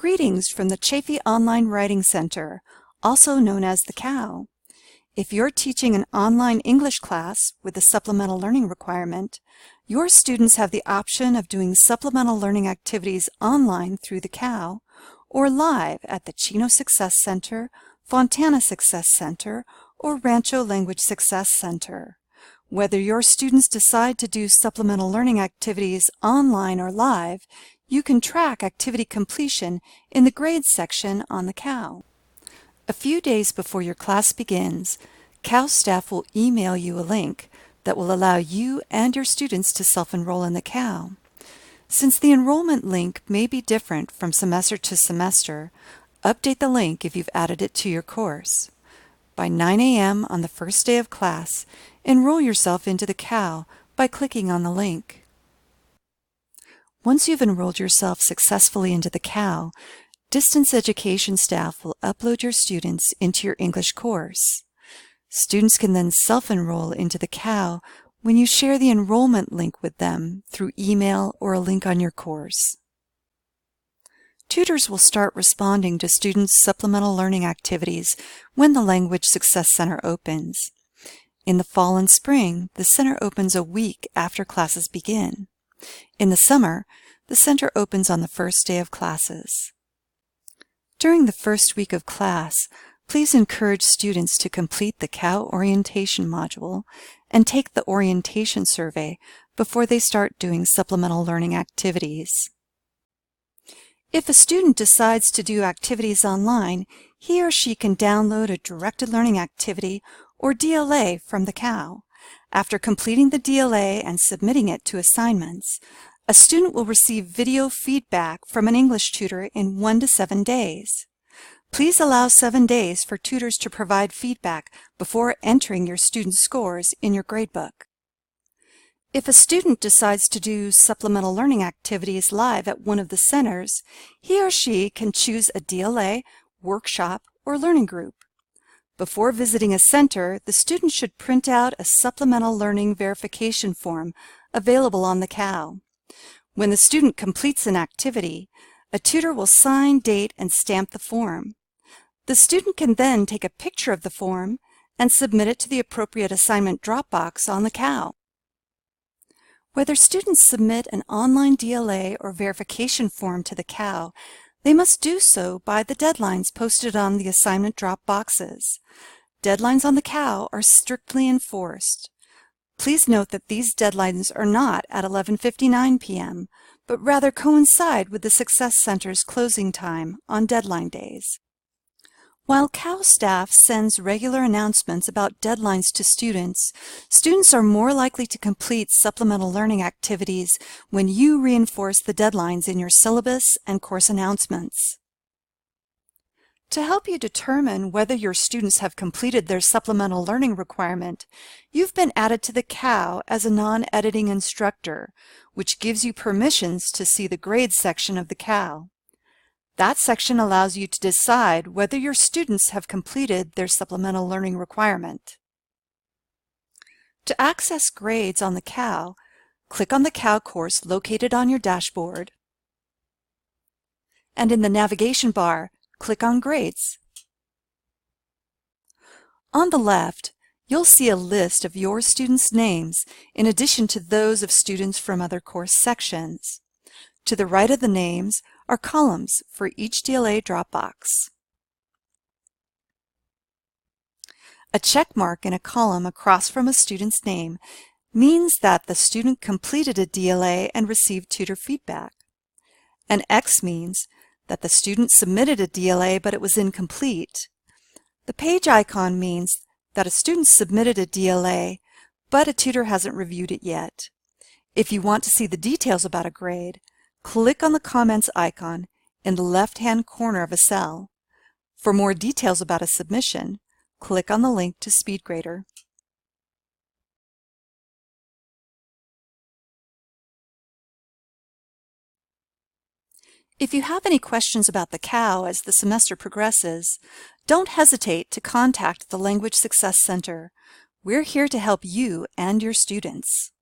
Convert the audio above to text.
Greetings from the Chafee Online Writing Center, also known as the COW. If you're teaching an online English class with a supplemental learning requirement, your students have the option of doing supplemental learning activities online through the COW or live at the Chino Success Center, Fontana Success Center, or Rancho Language Success Center. Whether your students decide to do supplemental learning activities online or live, you can track activity completion in the grades section on the COW. A few days before your class begins, COW staff will email you a link that will allow you and your students to self-enroll in the COW. Since the enrollment link may be different from semester to semester, update the link if you've added it to your course. By 9 a.m. on the first day of class, enroll yourself into the COW by clicking on the link. Once you've enrolled yourself successfully into the COW, distance education staff will upload your students into your English course. Students can then self-enroll into the COW when you share the enrollment link with them through email or a link on your course. Tutors will start responding to students' supplemental learning activities when the Language Success Center opens. In the fall and spring, the center opens a week after classes begin. In the summer, the center opens on the first day of classes. During the first week of class, please encourage students to complete the COW orientation module and take the orientation survey before they start doing supplemental learning activities. If a student decides to do activities online, he or she can download a directed learning activity or DLA from the COW. After completing the DLA and submitting it to assignments, a student will receive video feedback from an English tutor in 1 to 7 days. Please allow 7 days for tutors to provide feedback before entering your students' scores in your gradebook. If a student decides to do supplemental learning activities live at one of the centers, he or she can choose a DLA, workshop, or learning group. Before visiting a center, the student should print out a supplemental learning verification form available on the COW. When the student completes an activity, a tutor will sign, date, and stamp the form. The student can then take a picture of the form and submit it to the appropriate assignment drop box on the COW. Whether students submit an online DLA or verification form to the COW, they must do so by the deadlines posted on the assignment drop boxes. Deadlines on the COW are strictly enforced. Please note that these deadlines are not at 11:59 p.m., but rather coincide with the Success Center's closing time on deadline days. While COW staff sends regular announcements about deadlines to students, students are more likely to complete supplemental learning activities when you reinforce the deadlines in your syllabus and course announcements. To help you determine whether your students have completed their supplemental learning requirement, you've been added to the COW as a non-editing instructor, which gives you permissions to see the grades section of the COW. That section allows you to decide whether your students have completed their supplemental learning requirement. To access grades on the COW, click on the COW course located on your dashboard, and in the navigation bar, click on Grades. On the left, you'll see a list of your students' names in addition to those of students from other course sections. To the right of the names are columns for each DLA Dropbox. A check mark in a column across from a student's name means that the student completed a DLA and received tutor feedback. An X means that the student submitted a DLA but it was incomplete. The page icon means that a student submitted a DLA but a tutor hasn't reviewed it yet. If you want to see the details about a grade, click on the comments icon in the left-hand corner of a cell. For more details about a submission, click on the link to SpeedGrader. If you have any questions about the COW as the semester progresses, don't hesitate to contact the Language Success Center. We're here to help you and your students.